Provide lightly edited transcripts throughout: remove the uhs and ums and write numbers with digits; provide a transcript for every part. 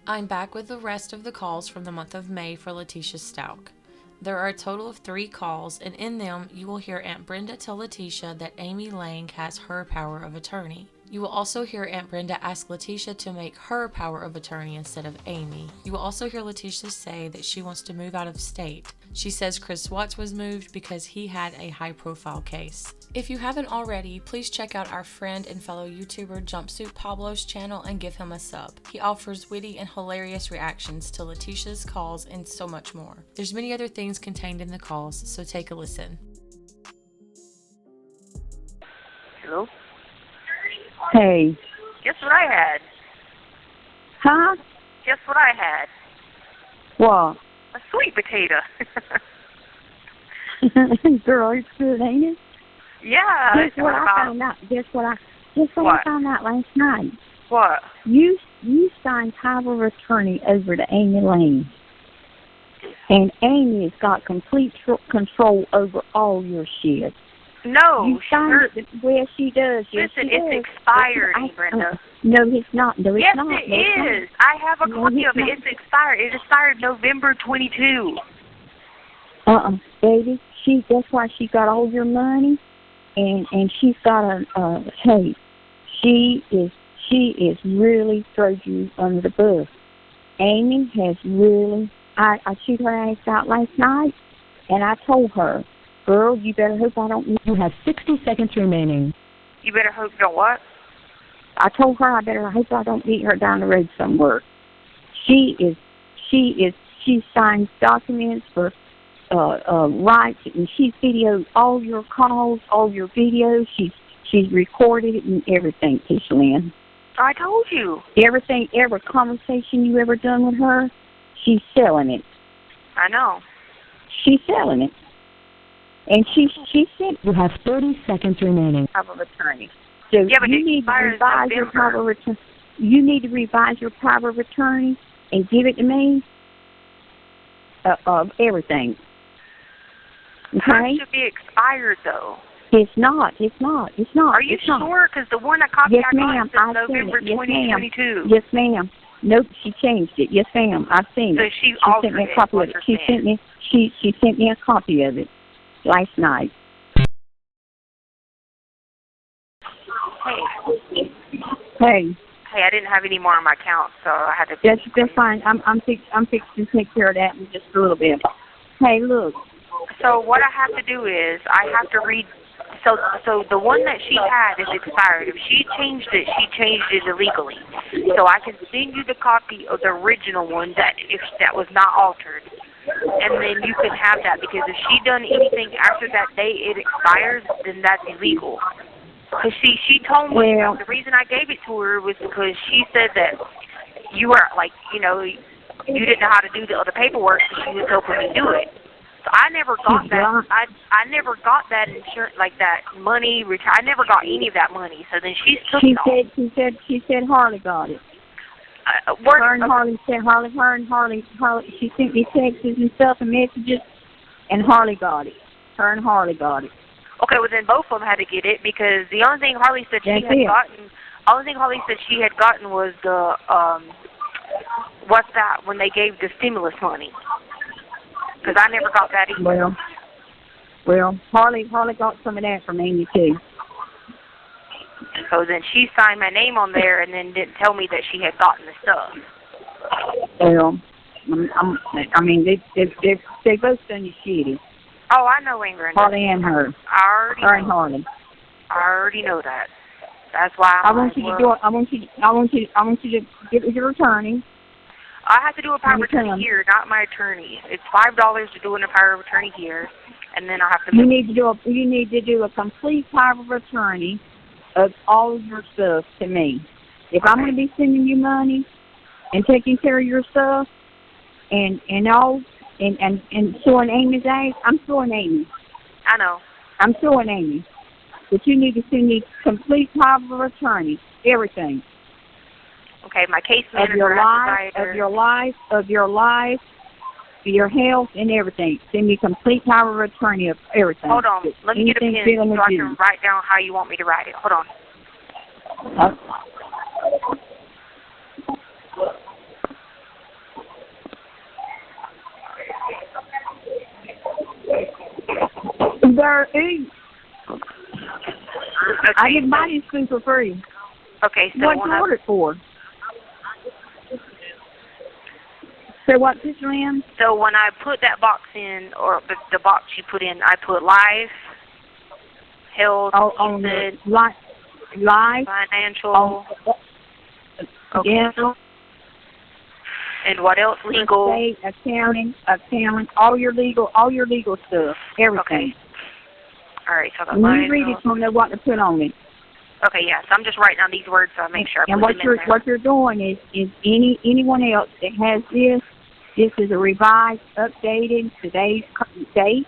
I'm back with the rest of the calls from the month of May for Letecia Stauch. There are a total of 3 calls, and in them, you will hear Aunt Brenda tell Letecia that Amy Lang has her power of attorney. You will also hear Aunt Brenda ask Letecia to make her power of attorney instead of Amy. You will also hear Letecia say that she wants to move out of state. She says Chris Watts was moved because he had a high-profile case. If you haven't already, please check out our friend and fellow YouTuber Jumpsuit Pablo's channel and give him a sub. He offers witty and hilarious reactions to Letecia's calls and so much more. There's many other things contained in the calls, so take a listen. Hello? Hey. Guess what I had? Huh? Guess what I had? What? A sweet potato. Girl, it's good, ain't it? Yeah. Guess what I found out? Guess what I found out last night? What? You signed power of attorney over to Amy Lane. And Amy has got complete control over all your shit. No. You signed it. Well, she does. Yes, Listen, she it's does. expired, Brenda. No, it's not. No, it's yes, not. Yes, it is. I have a copy of it. It's expired. It expired November 22. Baby. That's why she got all your money. And she's got hey, she is really throwed you under the bus. Amy has really, I chewed her ass out last night, and I told her, girl, you better hope I don't. You have 60 seconds remaining. You better hope you don't what? I told her I hope I don't meet her down the road somewhere. She signs documents for rights, and she's videoed all your calls, all your videos. She's recorded it and everything, Tisha Lynn. I told you. Every conversation you ever done with her, she's selling it. I know. She's selling it. And she sent. You have 30 seconds remaining. Power of attorney. So yeah, but you need to revise your power of attorney. You need to revise your power of attorney and give it to me. Of everything. Okay? It should be expired, though. It's not. Are you sure? Because the one that copy I got says November 2022. Yes, ma'am. Nope, she changed it. Yes, ma'am. I've seen it. So she sent me a copy of it. She sent me a copy of it last night. Hey, I didn't have any more on my account, so I had to. That's fine. I'm fixing to take care of that in just a little bit. Hey, look. So what I have to do is I have to read. So the one that she had is expired. If she changed it illegally. So I can send you the copy of the original one that was not altered, and then you can have that, because if she done anything after that date it expires, then that's illegal. Because she told me the reason I gave it to her was because she said that you were you didn't know how to do the other paperwork, so she was helping me do it. So I never got that. I never got that insurance, like that money. I never got any of that money. So then she took it all. She said Harley got it. Her and Harley. She sent me texts and stuff and messages, and Harley got it. Her and Harley got it. Okay, well then both of them had to get it, because the only thing Harley said she had gotten was the what's that, when they gave the stimulus money. Because I never got that either. Well, Harley got some of that from Amy too. So then she signed my name on there and then didn't tell me that she had gotten the stuff. Well, I mean, they both done you shitty. Oh, I know, Ingrid. Harley and her. Harley. I already know that. That's why I want you to get with your attorney. I have to do a power of attorney here, not my attorney. It's $5 to do a power of attorney here, and then I have to. You need to do a complete power of attorney of all of your stuff to me. If I'm going to be sending you money and taking care of your stuff and suing Amy's ass, I'm suing Amy. I know. I'm suing Amy. But you need to send me complete power of attorney, everything. Okay, my case manager of your life, your health, and everything. Send me complete power of attorney of everything. Hold on. Let me get a pen so I can write down how you want me to write it. Hold on. better eat. Okay, I didn't buy this food for free. Okay, so What you ordered for? So what, Sister Lynn? So when I put that box in, or the box you put in, I put life, health, On the life, financial, okay. Yeah. And what else? Legal. State, accounting, all your legal stuff, everything. Okay. All right, so I got When mine. you read it, you'll know what to put on it. Okay, yeah. So I'm just writing down these words so I make sure I And put them in there. what you're doing is anyone else that has this is a revised, updated today's date,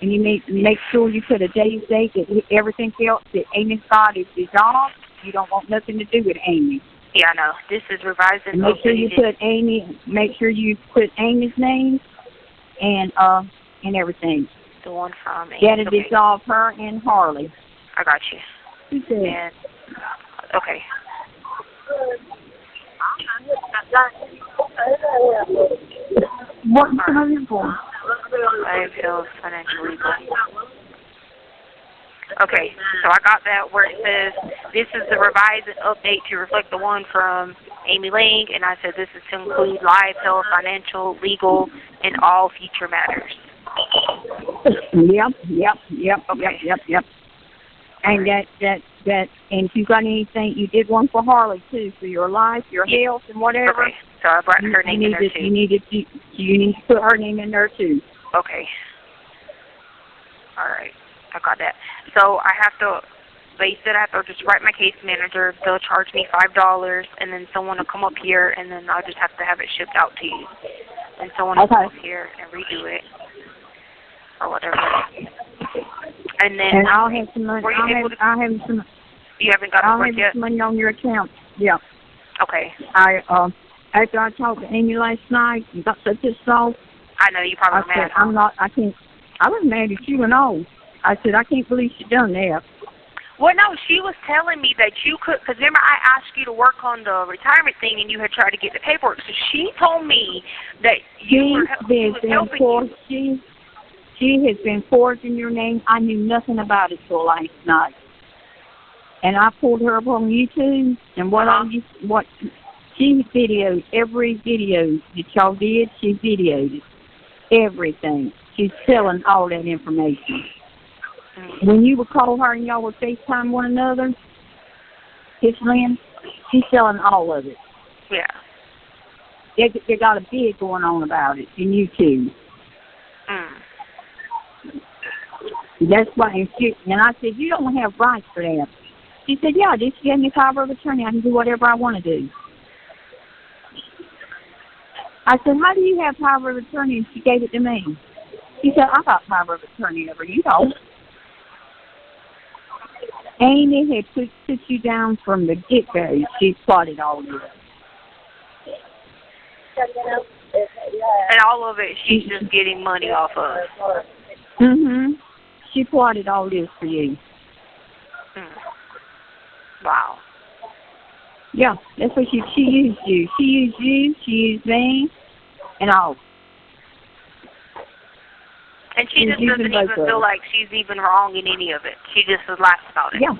and you need to make sure you put a day's date that everything else that Amy's got is dissolved. You don't want nothing to do with Amy. Yeah, I know. This is revised and Make sure you updated. put Amy. Make sure you put Amy's name and everything. The one from Amy. That'll Okay. dissolve her and Harley. I got you. Who said? And, okay. What you come in for? Life, health, financial, legal. Okay, so I got that where it says, this is the revised and update to reflect the one from Amy Lang, and I said this is to include life, health, financial, legal, and all future matters. Yep. And that, and if you got anything, you did one for Harley too, for your life, your health, and whatever. Okay, so I brought her name in there too. You need to put her name in there too. Okay. All right, I got that. So I have to, they said I have to just write my case manager. They'll charge me $5, and then someone will come up here, and then I'll just have to have it shipped out to you. And someone will come up here and redo it, or whatever. And then I'll have some money. I'll have some. You haven't got I'll it have yet? some money on your account. Yeah. Okay. After I talked to Amy last night, you got so pissed off. I know you probably I mad. said, I was mad at you and all. I said, I can't believe she done that. Well, no, she was telling me that you could, because remember I asked you to work on the retirement thing and you had tried to get the paperwork. So she told me that you was helping you. She has been forging your name. I knew nothing about it till last night. And I pulled her up on YouTube, and what she videoed, every video that y'all did, she videoed it. Everything. She's selling all that information. When you would call her and y'all would FaceTime one another, Miss Lynn, she's selling all of it. Yeah. They got a bid going on about it in YouTube. That's why, and I said, you don't have rights for that. She said, yeah, she gave me power of attorney. I can do whatever I want to do. I said, how do you have power of attorney? And she gave it to me. She said, I got power of attorney over you don't. Amy had put you down from the get-go. She plotted all this. And all of it, she's just getting money off of. She plotted all this for you. Wow. Yeah, that's what she used you. She used you, she used me, and all. And she just doesn't even feel like she's even wrong in any of it. She just laughs about it. Yeah.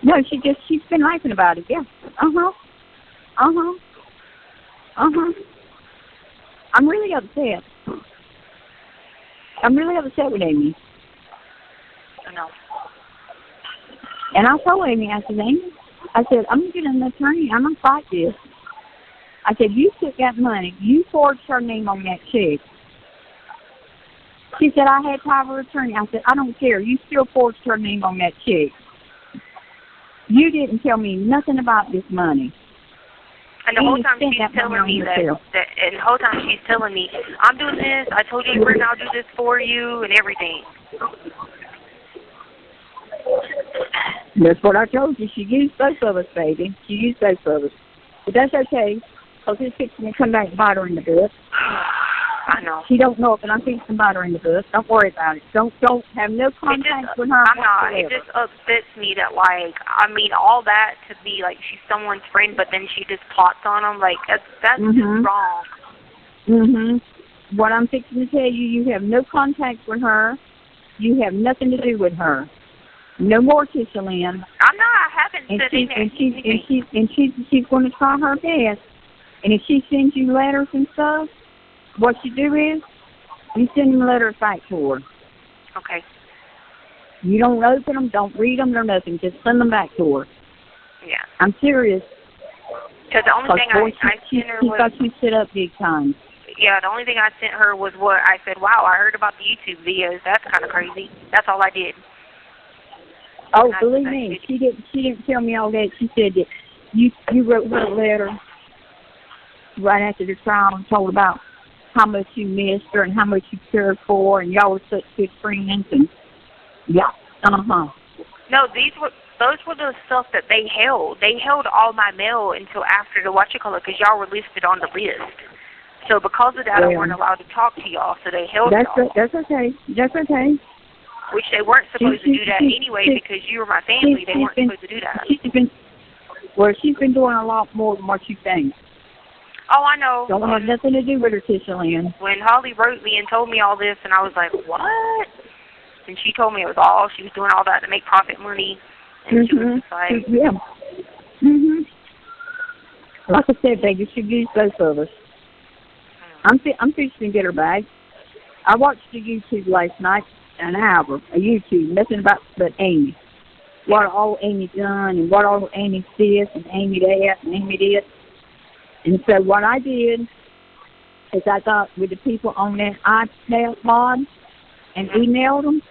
No, she's been laughing about it, yeah. I'm really upset. I'm really upset with Amy. I know. And I told Amy, I said, Amy, I'm going to get an attorney. I'm going to fight this. I said, you took that money. You forged her name on that check. She said, I had power of attorney. I said, I don't care. You still forged her name on that check. You didn't tell me nothing about this money. And the whole time she's telling me and the whole time she's telling me, I'm doing this. I told you, Brittany, I'll do this for you and everything. That's what I told you. She used both of us, baby. She used both of us. But that's okay, because it's fixing to come back and bite her in the butt. I know. She don't know it, but I'm fixing to bite her in the butt. Don't worry about it. Don't have no contact with her. I'm not. It just upsets me that, like, I mean, all that to be, like, she's someone's friend, but then she just plots on them. Like, that's just wrong. What I'm fixing to tell you, you have no contact with her. You have nothing to do with her. No more, Tisha Lynn. I'm not. I haven't said she's going to try her best. And if she sends you letters and stuff, what you do is you send them letters back to her. Okay. You don't open them, don't read them, or nothing. Just send them back to her. Yeah. I'm serious. Because the only thing I sent her was... She thought you set up big time. Yeah, the only thing I sent her was what I said, wow, I heard about the YouTube videos. That's kind of crazy. That's all I did. Oh, believe me, she didn't tell me all that. She said that you wrote her a letter right after the trial and told about how much you missed her and how much you cared for, and y'all were such good friends. And yeah, No, those were the stuff that they held. They held all my mail until after the because y'all were listed on the list. So because of that, I weren't allowed to talk to y'all. So they held y'all. That's okay. That's okay. Which they weren't supposed to do that anyway because you were my family. They weren't supposed to do that. She's been doing a lot more than what you think. Oh, I know. Don't have nothing to do with her, Tisha Lynn. When Holly wrote me and told me all this, and I was like, what? And she told me it was all, she was doing all that to make profit money. And she was just like... Yeah. Like I said, baby, you should use both of us. I'm fixing to get her back. I watched the YouTube last night, an hour, a YouTube, nothing but Amy. What all Amy done, and what all Amy this, and Amy that, and Amy this. And so what I did is I got with the people on that iPod and emailed them,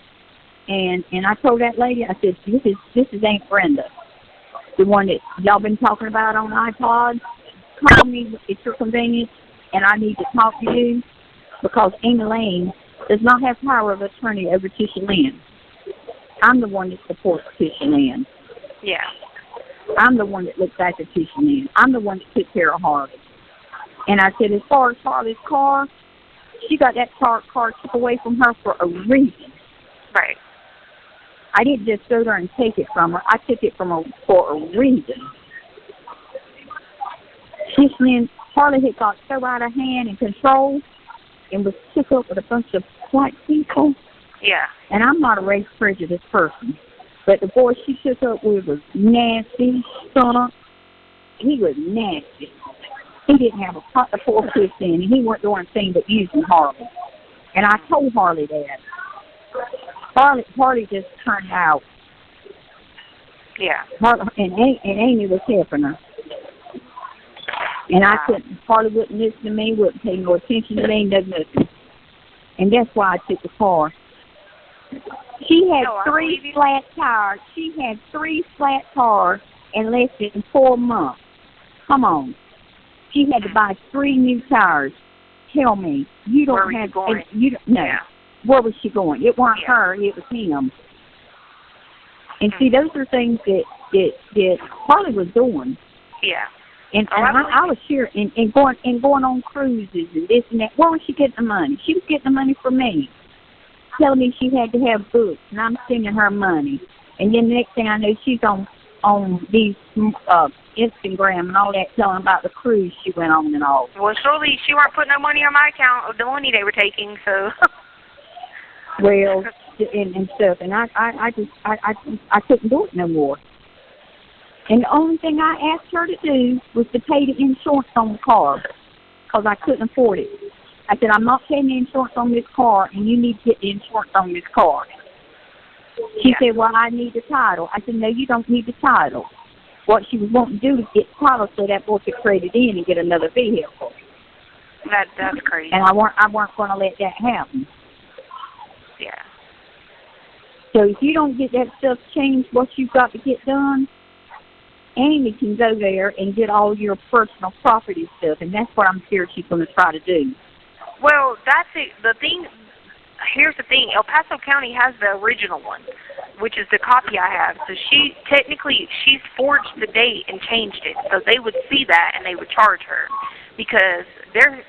and I told that lady, I said, this is Aunt Brenda, the one that y'all been talking about on iPod. Call me at your convenience, and I need to talk to you because Amy Lane does not have power of attorney over Tisha Lynn. I'm the one that supports Tisha Lynn. Yeah. I'm the one that looks after Tisha Lynn. I'm the one that took care of Harley. And I said, as far as Harley's car, she got that car took away from her for a reason. Right. I didn't just go there and take it from her. I took it from her for a reason. Tisha Lynn, Harley had got so out of hand and control and was took up with a bunch of white people. Yeah. And I'm not a race prejudice person. But the boy she took up with was nasty, stunk. He was nasty. He didn't have a pot to pour piss in, and he wasn't doing anything but using Harley. And I told Harley that. Harley just turned out. Yeah. And Amy was helping her. And I couldn't, Harley wouldn't listen to me, wouldn't pay no attention to me, nothing. And that's why I took the car. She had three flat tires. She had 3 flat tires in less than 4 months. Come on. She had to buy 3 new tires. Tell me, you don't Where have... Going? You don't, no. Yeah. Where was she going? It wasn't her, it was him. And see, those are things that Harley was doing. Yeah. And I was sure, and going on cruises and this and that. Where was she getting the money? She was getting the money from me, telling me she had to have books, and I'm sending her money. And then the next thing I know, she's on these Instagram and all that, telling about the cruise she went on and all. Well, surely she weren't putting no money on my account of the money they were taking, so. Well, and stuff, and I couldn't do it no more. And the only thing I asked her to do was to pay the insurance on the car, because I couldn't afford it. I said, I'm not paying the insurance on this car, and you need to get the insurance on this car. She said, well, I need the title. I said, no, you don't need the title. What she was wanting to do is get the title so that boy could trade it in and get another vehicle. That's crazy. And I weren't going to let that happen. Yeah. So if you don't get that stuff changed, what you've got to get done, Amy can go there and get all your personal property stuff, and that's what I'm sure she's going to try to do. Well, that's it. The thing, here's the thing. El Paso County has the original one, which is the copy I have. So she's forged the date and changed it. So they would see that and they would charge her because they're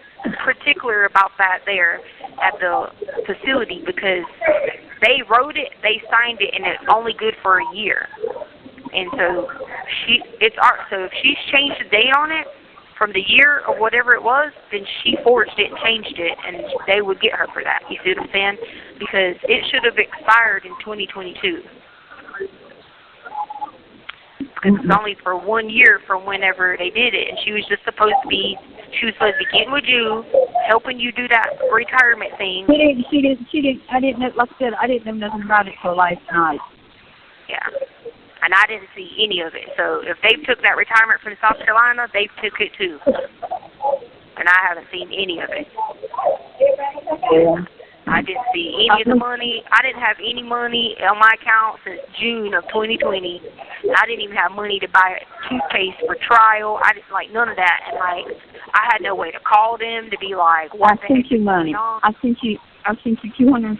particular about that there at the facility because they wrote it, they signed it, and it's only good for a year. And so so if she's changed the date on it from the year or whatever it was, then she forged it and changed it, and they would get her for that. You see what I'm saying? Because it should have expired in 2022. Because it's only for 1 year from whenever they did it, and she was just supposed to be getting with you, helping you do that retirement thing. She didn't, I didn't know, like I said, I didn't know nothing about it till last night. Yeah. And I didn't see any of it. So if they took that retirement from South Carolina, they took it too. And I haven't seen any of it. Yeah. I didn't see any of the money. I didn't have any money on my account since June of 2020. I didn't even have money to buy a toothpaste for trial. I didn't like none of that. And like, I had no way to call them to be like, what the heck is going on? I sent you $250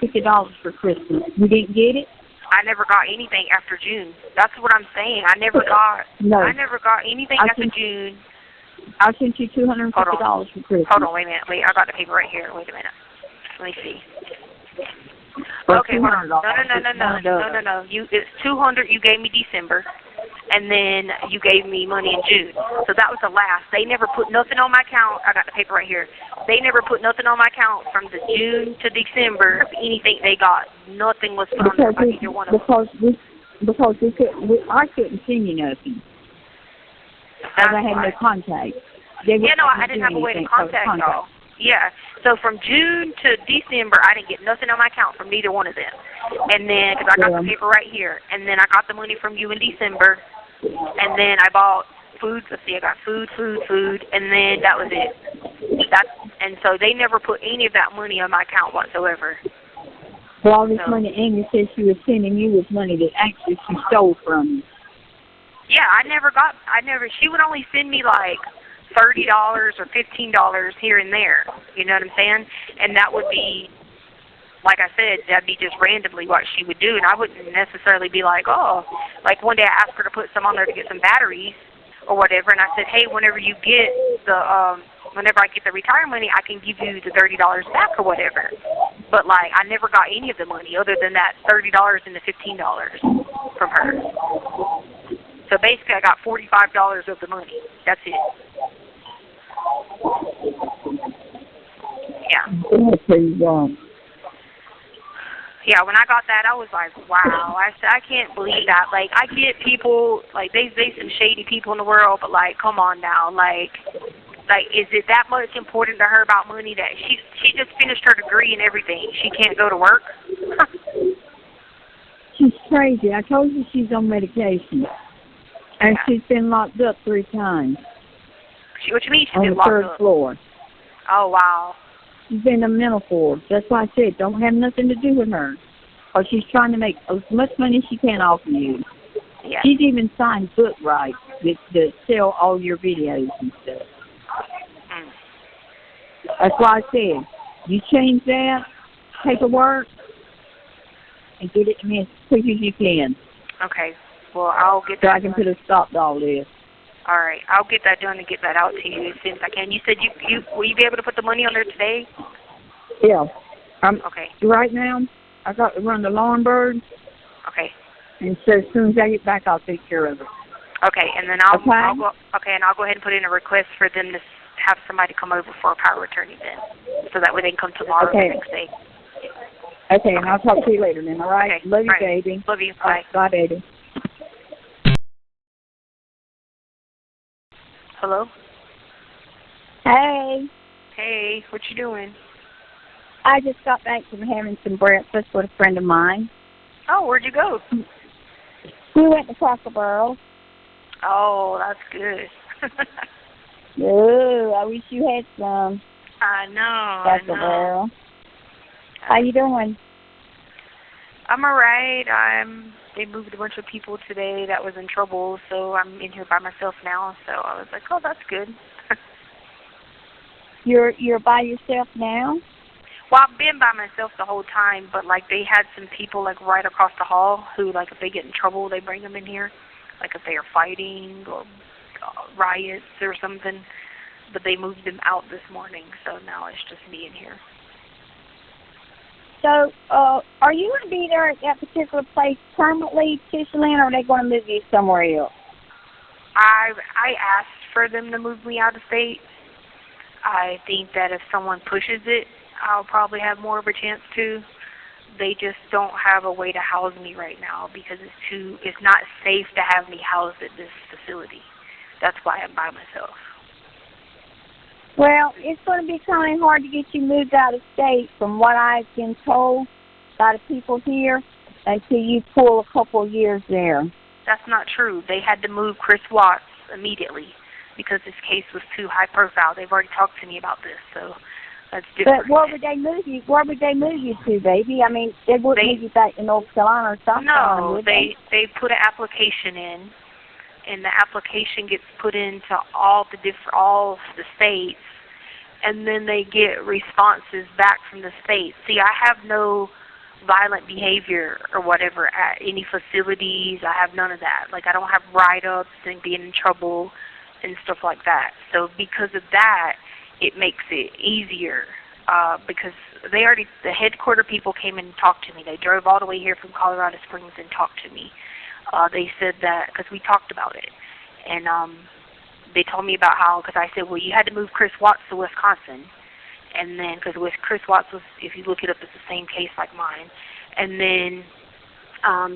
for Christmas. You didn't get it? I never got anything after June. That's what I'm saying. I never got anything after June. I sent you $250 for Christmas. Hold on, wait a minute. Wait, I got the paper right here. Wait a minute. Let me see. Okay, hold on. No. It's $200 you gave me December, and then you gave me money in June. So that was the last. They never put nothing on my account. I got the paper right here. They never put nothing on my account from the June to December. Anything they got, nothing was put on there by either one of them. Because I couldn't send you nothing. Because I had no contact. I didn't have a way to contact y'all. Yeah. So from June to December, I didn't get nothing on my account from neither one of them. And then, because I got the paper right here, and then I got the money from you in December, and then I bought food. Let's see, I got food, and then that was it. And so they never put any of that money on my account whatsoever. Well, all this money Amy said she was sending you was money that actually she stole from you. Yeah, she would only send me like $30 or $15 here and there. You know what I'm saying? And that would be, like I said, that'd be just randomly what she would do. And I wouldn't necessarily be like, oh, like one day I asked her to put some on there to get some batteries or whatever. And I said, hey, whenever I get the retirement money, I can give you the $30 back or whatever. But like, I never got any of the money other than that $30 and the $15 from her. So basically, I got $45 of the money. That's it. Yeah. Yeah, when I got that, I was like, wow. I said, I can't believe that. Like, I get people, like, they some shady people in the world, but, like, come on now. Like, is it that much important to her about money that she just finished her degree and everything? She can't go to work? She's crazy. I told you she's on medication. And she's been locked up 3 times. What you mean she's been locked up? On the 3rd floor. Oh, wow. She's been in the mental ward. That's why I said don't have nothing to do with her. Or she's trying to make as much money as she can off of you. Yeah. She's even signed book rights that sell all your videos and stuff. Mm. That's why I said you change that paperwork and get it to me as quick as you can. Okay. Well, I'll get that so I can put a stop to all this. All right. I'll get that done and get that out to you as soon as I can. You said will you be able to put the money on there today? Yeah. Okay. Right now, I got to run the lawn bird. Okay. And so as soon as I get back, I'll take care of it. Okay, and then I'll go ahead and put in a request for them to have somebody come over for a power of attorney then, so that way they can come tomorrow or the next day. Okay, and I'll talk to you later then, all right? Okay. Love you, all right. baby. Love you. Bye. Bye, baby. Hello? Hey. Hey, what you doing? I just got back from having some breakfast with a friend of mine. Oh, where'd you go? We went to Cracker Barrel. Oh, that's good. Oh, I wish you had some. I know. Cracker Barrel. How you doing? I'm all right. They moved a bunch of people today that was in trouble, so I'm in here by myself now. So I was like, oh, that's good. You're by yourself now? Well, I've been by myself the whole time, but like they had some people like right across the hall who like if they get in trouble, they bring them in here. Like if they are fighting or riots or something. But they moved them out this morning, so now it's just me in here. So, are you going to be there at that particular place permanently, Tisha Lynn, or are they going to move you somewhere else? I asked for them to move me out of state. I think that if someone pushes it, I'll probably have more of a chance to. They just don't have a way to house me right now because it's not safe to have me housed at this facility. That's why I'm by myself. Well, it's going to be kind of hard to get you moved out of state from what I've been told by the people here until you pull a couple of years there. That's not true. They had to move Chris Watts immediately because this case was too high profile. They've already talked to me about this, so that's different. But where would they move you? Where would they move you to, baby? I mean, they wouldn't move you back to North Carolina or South Carolina, would they? No, they put an application in, and the application gets put into all the states, and then they get responses back from the states. See, I have no violent behavior or whatever at any facilities. I have none of that. Like, I don't have write-ups and being in trouble and stuff like that. So because of that, it makes it easier because the headquarter people came in and talked to me. They drove all the way here from Colorado Springs and talked to me. They said that, because we talked about it, and they told me about how, because I said, well, you had to move Chris Watts to Wisconsin, and then, because with Chris Watts, if you look it up, it's the same case like mine, and then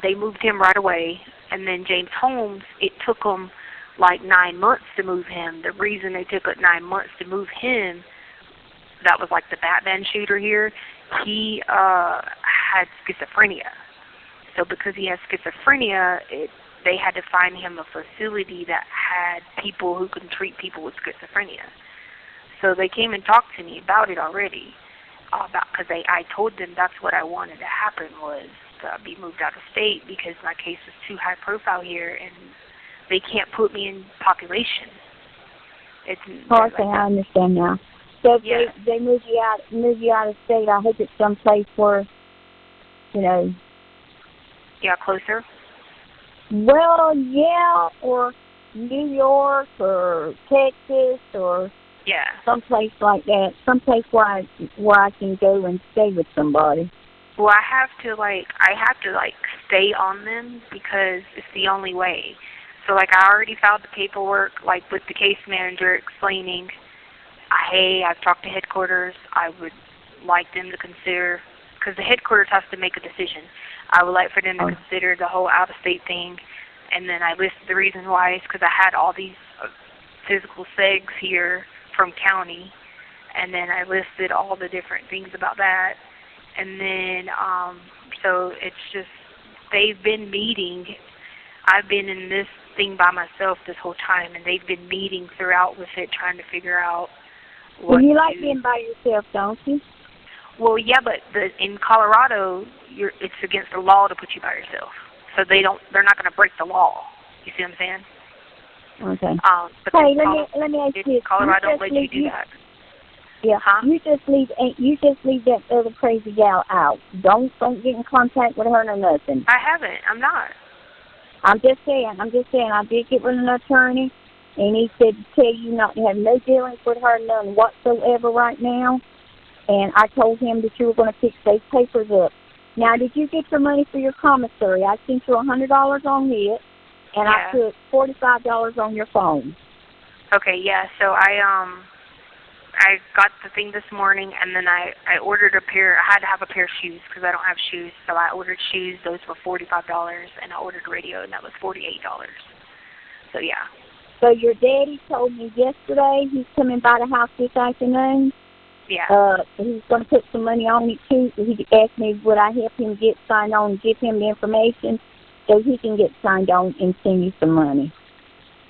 they moved him right away, and then James Holmes, it took them like 9 months to move him. The reason they took it 9 months to move him, that was like the Batman shooter here, he had schizophrenia. So because he has schizophrenia, they had to find him a facility that had people who can treat people with schizophrenia. So they came and talked to me about it already, because I told them that's what I wanted to happen, was to be moved out of state because my case is too high profile here and they can't put me in population. Okay, I understand now. So if they move you out of state, I hope it's someplace where, Yeah, closer? Well, yeah, or New York or Texas or someplace like that. Someplace where I can go and stay with somebody. Well, I have to stay on them because it's the only way. So I already filed the paperwork with the case manager explaining, hey, I've talked to headquarters. I would like them to consider, because the headquarters has to make a decision. I would like for them to consider the whole out-of-state thing, and then I listed the reason why. It's because I had all these physical segs here from county, and then I listed all the different things about that, and then so it's just they've been meeting. I've been in this thing by myself this whole time, and they've been meeting throughout with it, trying to figure out what Well, you like being by yourself, don't you? Well, yeah, but in Colorado, it's against the law to put you by yourself. So they're not going to break the law. You see what I'm saying? Okay. But hey, let me ask you. Colorado don't let you do that. Yeah. Huh? You just leave that other crazy gal out. Don't get in contact with her or nothing. I haven't. I'm not. I'm just saying. I did get with an attorney, and he said to tell you not to have no dealings with her, none whatsoever right now. And I told him that you were going to fix those papers up. Now, did you get your money for your commissary? I sent you $100 on it, and I put $45 on your phone. Okay, yeah. So I got the thing this morning, and then I ordered a pair. I had to have a pair of shoes because I don't have shoes. So I ordered shoes. Those were $45, and I ordered a radio, and that was $48. So yeah. So your daddy told me yesterday he's coming by the house this afternoon. Yeah. He's going to put some money on it too. So he asked me would I help him get signed on and give him the information so he can get signed on and send you some money.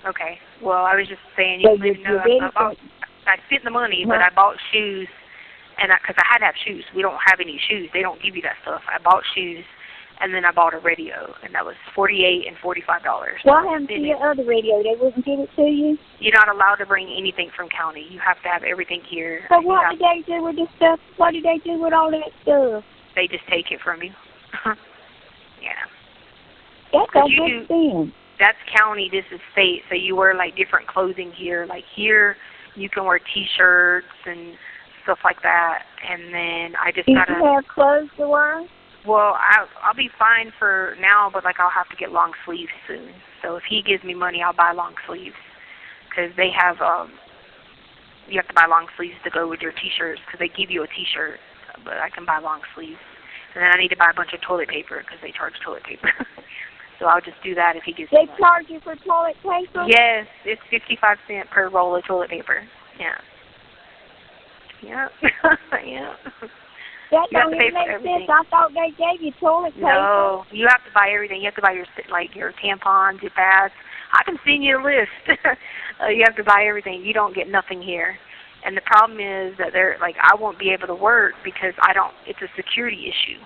Okay. Well, I was just saying, you didn't know I spent the money, but I bought shoes, and because I had to have shoes. We don't have any shoes. They don't give you that stuff. I bought shoes, and then I bought a radio, and that was $48 and $45. What happened to your other radio? They wouldn't give it to you? You're not allowed to bring anything from county. You have to have everything here. So what did they do with this stuff? What did they do with all that stuff? They just take it from you. Yeah. That's a good thing. That's county. This is state. So you wear different clothing here. Like here, you can wear T-shirts and stuff like that. And then I just gotta. Do you have clothes to wear? Well, I'll be fine for now, but I'll have to get long sleeves soon. So if he gives me money, I'll buy long sleeves because they have you have to buy long sleeves to go with your T-shirts because they give you a T-shirt, but I can buy long sleeves. And then I need to buy a bunch of toilet paper because they charge toilet paper. So I'll just do that if he gives me They charge you for toilet paper? Yes, it's 55 cents per roll of toilet paper. Yeah. Yeah. Yeah. That don't even make sense. I thought they gave you toilet paper. No, you have to buy everything. You have to buy your tampons, your pads. I can send you a list. You have to buy everything. You don't get nothing here. And the problem is that I won't be able to work because it's a security issue.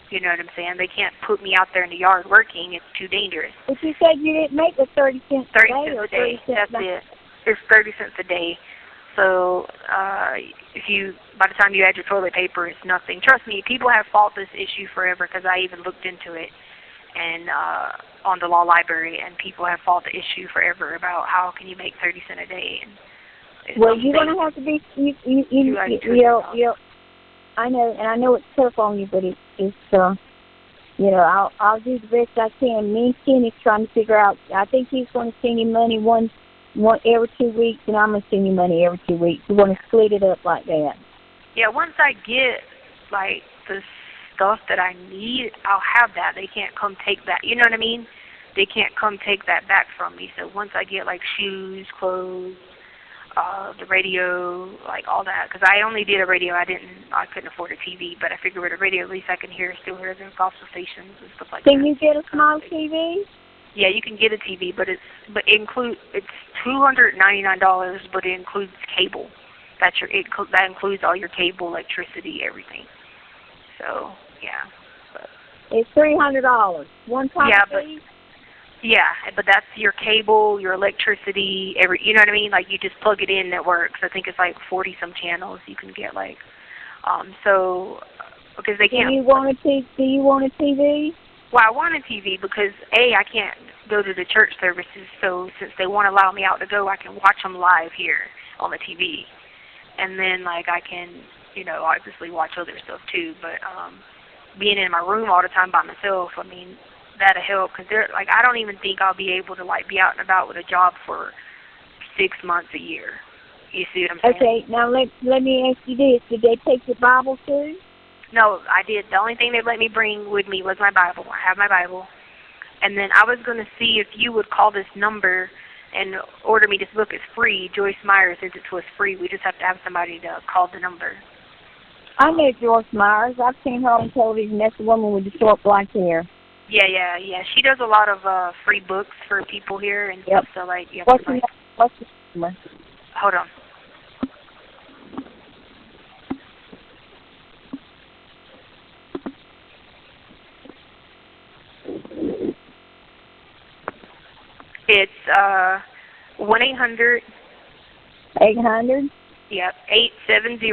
You know what I'm saying? They can't put me out there in the yard working. It's too dangerous. But you said you didn't make the 30 cents a 30 day cents or a day. 30 cents That's it. It's 30 cents a day. So by the time you add your toilet paper, it's nothing. Trust me, people have fought this issue forever because I even looked into it and on the law library, and people have fought the issue forever about how can you make 30 cents a day. And well, you're going to have to be, I know, and I know it's tough on you, but I'll do the best I can. Me and Kenny's trying to figure out. I think he's going to send you money one every 2 weeks, and I'm going to send you money every 2 weeks. We want to split it up like that. Yeah, once I get the stuff that I need, I'll have that. They can't come take that. You know what I mean? They can't come take that back from me. So once I get shoes, clothes, the radio, all that, because I only did a radio. I couldn't afford a TV, but I figured with a radio at least I can still hear the gospel stations and stuff like that. Can you get a small TV? Yeah, you can get a TV, but it's $299, but it includes cable. That includes all your cable, electricity, everything. So yeah. But it's $300. One time fee? Yeah, but that's your cable, your electricity, you know what I mean? You just plug it in and it works. I think it's 40 some channels you can get so because they can't. Do you want a TV? Well, I want a TV because I can't go to the church services, so since they won't allow me out to go, I can watch them live here on the TV. And then I can, obviously watch other stuff too, but being in my room all the time by myself, that'll help because I don't even think I'll be able to be out and about with a job for 6 months a year. You see what I'm saying? Okay, now let me ask you this: did they take your Bible too? No, I did. The only thing they let me bring with me was my Bible. I have my Bible, and then I was going to see if you would call this number and order me this book. It's free. Joyce Meyer says it was free. We just have to have somebody to call the number. I know Joyce Myers. I've seen her on television. That's the woman with the short black hair. Yeah. She does a lot of free books for people here and yep. stuff. So you have what's to what's the number? Hold on. It's 1-800. 800. Yep, 870.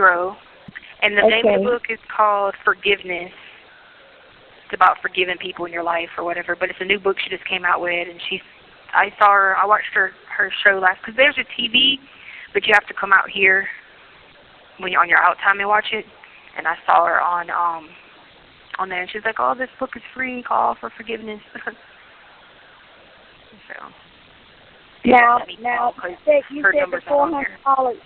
And the name of the book is called Forgiveness. It's about forgiving people in your life or whatever. But it's a new book she just came out with, and I watched her show last, because there's a TV, but you have to come out here when you're on your out time and watch it. And I saw her on there, and she's like, "Oh, this book is free. Call for forgiveness." So. Now, you said the $400.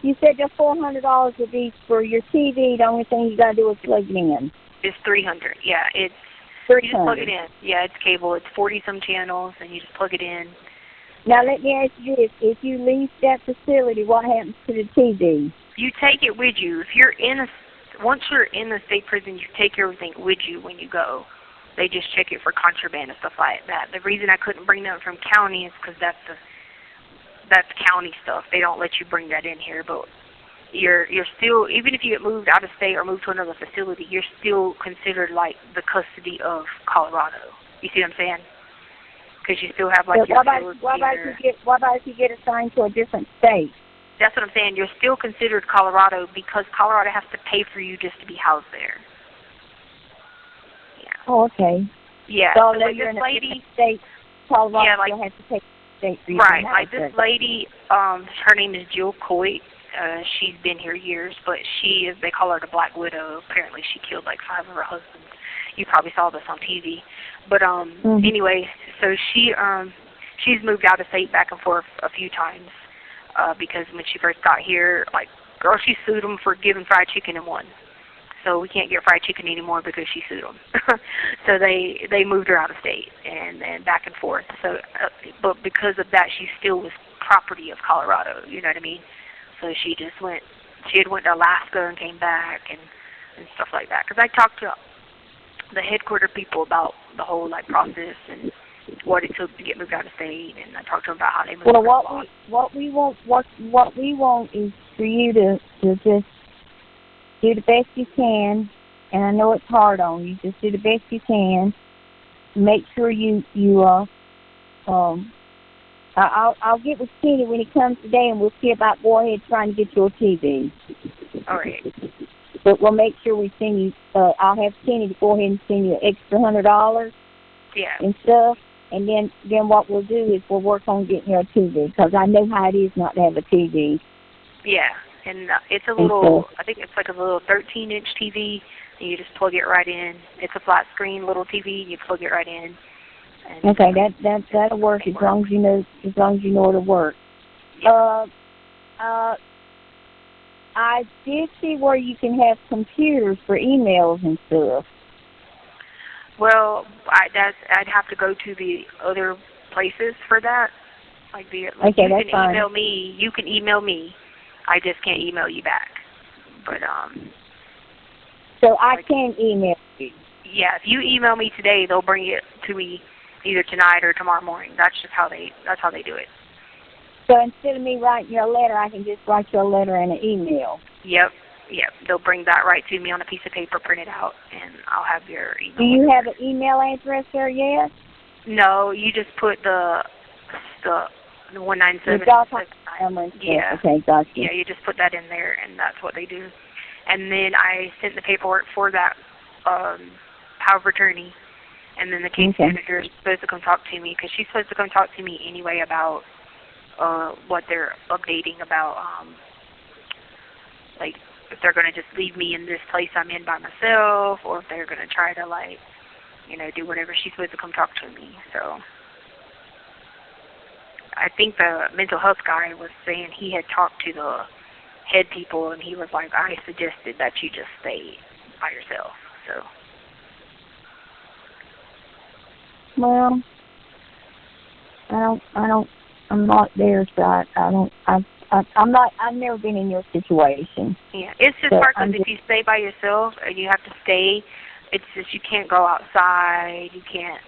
You said the $400 would be for your TV. The only thing you gotta do is plug it in. It's $300. Yeah, it's $300. You just plug it in. Yeah, it's cable. It's 40 some channels, and you just plug it in. Now let me ask you this: if you leave that facility, what happens to the TV? You take it with you. Once you're in the state prison, you take everything with you when you go. They just check it for contraband and stuff like that. The reason I couldn't bring them from county is because that's county stuff. They don't let you bring that in here. But you're still, even if you get moved out of state or moved to another facility, you're still considered the custody of Colorado. You see what I'm saying? Because you still have your What about if you get assigned to a different state? That's what I'm saying. You're still considered Colorado because Colorado has to pay for you just to be housed there. Oh, okay. Yeah. So this lady, state, Colorado, you'll have to take the state for you. Right. This lady, her name is Jill Coit. She's been here years, but they call her the Black Widow. Apparently she killed 5 of her husbands. You probably saw this on TV. But anyway, so she's moved out of state back and forth a few times because when she first got here, like, girl, she sued them for giving fried chicken and won. So we can't get fried chicken anymore because she sued them. So they moved her out of state and back and forth. So, but because of that, she still was property of Colorado. You know what I mean? So she just went. She had went to Alaska and came back and stuff like that. Because I talked to the headquarter people about the whole like process and what it took to get moved out of state, and I talked to them about how they moved. Well, what we want is for you to just do the best you can, and I know it's hard on you. Just do the best you can. Make sure I'll get with Kenny when he comes today, and we'll see about go ahead trying to get your TV. All right. But we'll make sure we send you. I'll have Kenny to go ahead and send you an extra $100. Yeah. And stuff, and then what we'll do is we'll work on getting you a TV, because I know how it is not to have a TV. Yeah. And it's a little, I think it's like a little 13-inch TV, and you just plug it right in. It's a flat screen little TV, you plug it right in. And, okay, that'll work as long as you know it'll work. Yeah. I did see where you can have computers for emails and stuff. Well, I'd have to go to the other places for that. Like okay, you that's can fine. email me. You can email me. I just can't email you back. But So I can email you. Yeah, if you email me today, they'll bring it to me either tonight or tomorrow morning. That's how they do it. So instead of me writing you a letter, I can just write you a letter and an email. Yep. They'll bring that right to me on a piece of paper, print it out, and I'll have your email. Do you have an email address there yet? No, you just put the 197. Yeah. Okay, gotcha. Yeah, you just put that in there, and that's what they do. And then I sent the paperwork for that power of attorney, and then the case manager is supposed to come talk to me, because she's supposed to come talk to me anyway about what they're updating about, like, if they're going to just leave me in this place I'm in by myself, or if they're going to try to, like, do whatever. She's supposed to come talk to me. So I think the mental health guy was saying he had talked to the head people, and he was like, I suggested that you just stay by yourself. So. Well, I'm not there, so I've never been in your situation. Yeah, it's just hard because if you stay by yourself and you have to stay, it's just you can't go outside, you can't,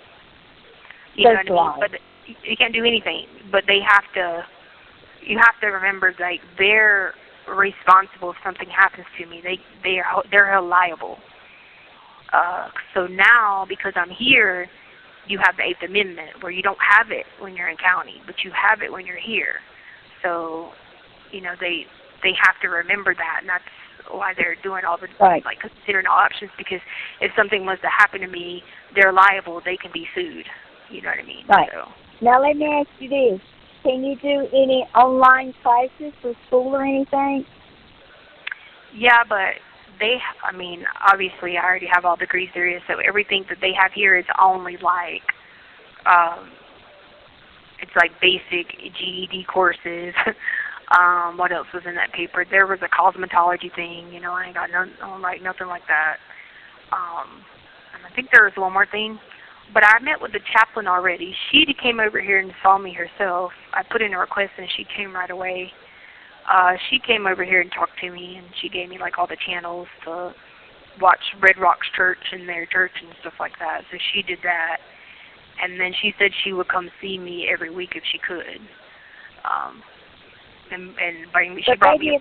you know what I mean? But you can't do anything. But you have to remember, like, they're responsible if something happens to me. They're held liable. So now, because I'm here, you have the 8th Amendment, where you don't have it when you're in county, but you have it when you're here. So, they have to remember that, and that's why they're doing all the, like, considering all options, because if something was to happen to me, they're liable, they can be sued. You know what I mean? Right. So. Now, let me ask you this. Can you do any online classes for school or anything? Yeah, but obviously I already have all the degrees there is, so everything that they have here is only like, it's like basic GED courses. What else was in that paper? There was a cosmetology thing, I ain't got nothing like that. And I think there was one more thing, but I met with the chaplain already. She came over here and saw me herself. I put in a request and she came right away. She came over here and talked to me, and she gave me like all the channels to watch Red Rocks Church and their church and stuff like that. So she did that, and then she said she would come see me every week if she could. And bring me. She brought me.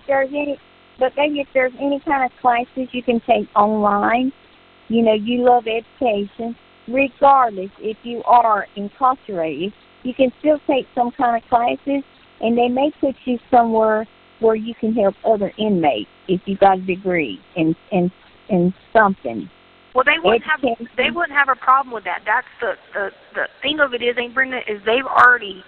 But maybe if there's any kind of classes you can take online, you love education. Regardless, if you are incarcerated, you can still take some kind of classes, and they may put you somewhere where you can help other inmates if you got a degree in something. Well, they wouldn't have a problem with that. That's the thing of it is, Aunt Brenda, is they've already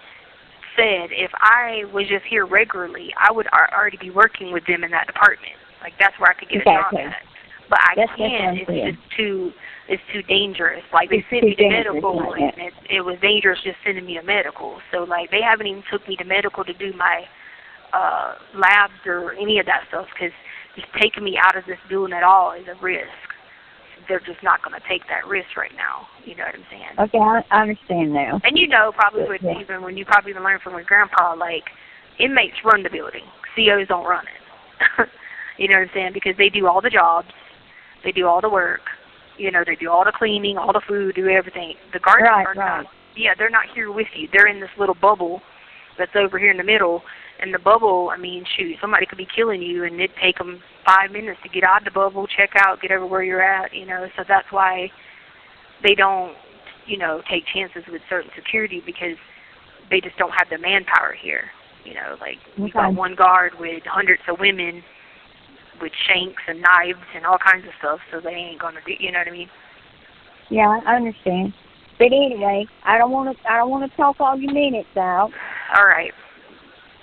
said if I was just here regularly, I would already be working with them in that department. Like, that's where I could get a job at. But I That's can't. what I'm It's too dangerous. Like, they It's sent too me to dangerous, medical, like and it was dangerous just sending me to medical. So, like, they haven't even took me to medical to do my labs or any of that stuff, because just taking me out of this building at all is a risk. They're just not going to take that risk right now. You know what I'm saying? Okay, I understand now. And you know, probably Yeah. even when you probably even learned from your grandpa, like, inmates run the building. COs don't run it. You know what I'm saying? Because they do all the jobs, they do all the work, you know, they do all the cleaning, all the food, do everything. The guards are not. Yeah, they're not here with you. They're in this little bubble that's over here in the middle. And the bubble, I mean, shoot, somebody could be killing you, and it'd take them 5 minutes to get out of the bubble, check out, get everywhere you're at, you know. So that's why they don't, you know, take chances with certain security, because they just don't have the manpower here. You know, like, we got one guard with hundreds of women with shanks and knives and all kinds of stuff, so they ain't gonna do, you know what I mean? Yeah, I understand. But anyway, I don't want to talk all your minutes out. All right.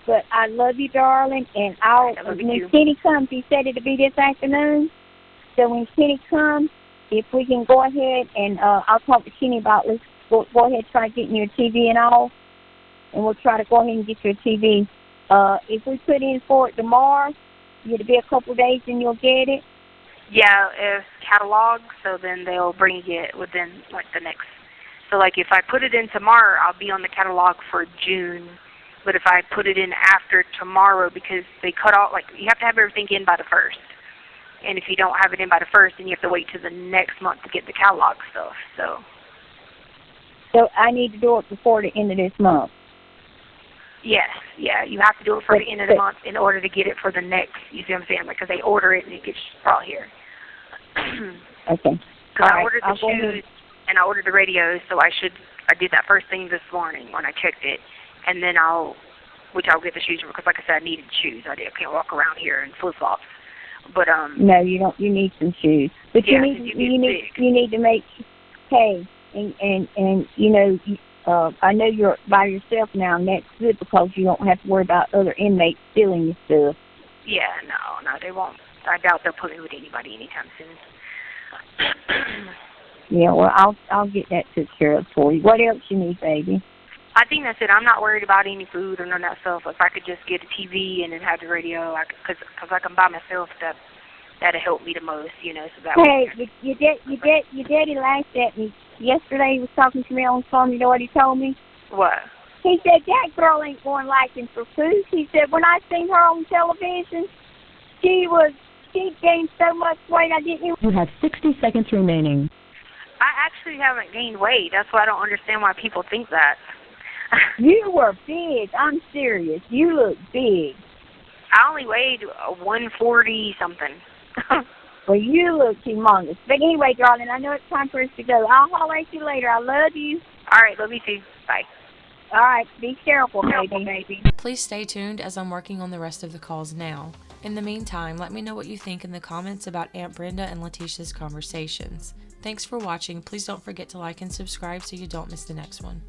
But I love you, darling, and when Kenny comes, he said it'll be this afternoon. So when Kenny comes, if we can go ahead and I'll talk to Kenny about, let's go ahead and try getting your TV and all, and we'll try to go ahead and get your TV. If we put in for it tomorrow, it'll be a couple of days and you'll get it. Yeah, if catalog, so then they'll bring it within, like, the next. So, like, if I put it in tomorrow, I'll be on the catalog for June. But if I put it in after tomorrow, because they cut off, like, you have to have everything in by the 1st. And if you don't have it in by the 1st, then you have to wait till the next month to get the catalog stuff. So I need to do it before the end of this month. Yes, yeah, you have to do it for the end of the month in order to get it for the next, you see what I'm saying? Because they order it and it gets brought here. Okay. Because I ordered the shoes and I ordered the radios, so I did that first thing this morning when I checked it. And then I'll get the shoes, because like I said, I needed shoes. I can't walk around here in flip-flops. But no, you don't. You need some shoes. But yeah, you need to make, hey, and you know, I know you're by yourself now, and that's good, because you don't have to worry about other inmates stealing your stuff. Yeah, no, they won't. I doubt they'll put me with anybody anytime soon. Yeah, well, I'll get that took care of for you. What else you need, baby? I think that's it. I'm not worried about any food or none of that stuff. If I could just get a TV and then have the radio, because I can by myself, that'll help me the most, you know. So that your daddy laughed at me yesterday. He was talking to me on the phone. You know what he told me? What? He said, that girl ain't going lacking for food. He said, when I seen her on television, she gained so much weight I didn't even... You have 60 seconds remaining. I actually haven't gained weight. That's why I don't understand why people think that. You were big. I'm serious. You look big. I only weighed 140 something. Well, you look humongous. But anyway, darling, I know it's time for us to go. I'll holler at you later. I love you. All right, love you too. Bye. All right, be careful, baby. Please stay tuned, as I'm working on the rest of the calls now. In the meantime, let me know what you think in the comments about Aunt Brenda and Letecia's conversations. Thanks for watching. Please don't forget to like and subscribe so you don't miss the next one.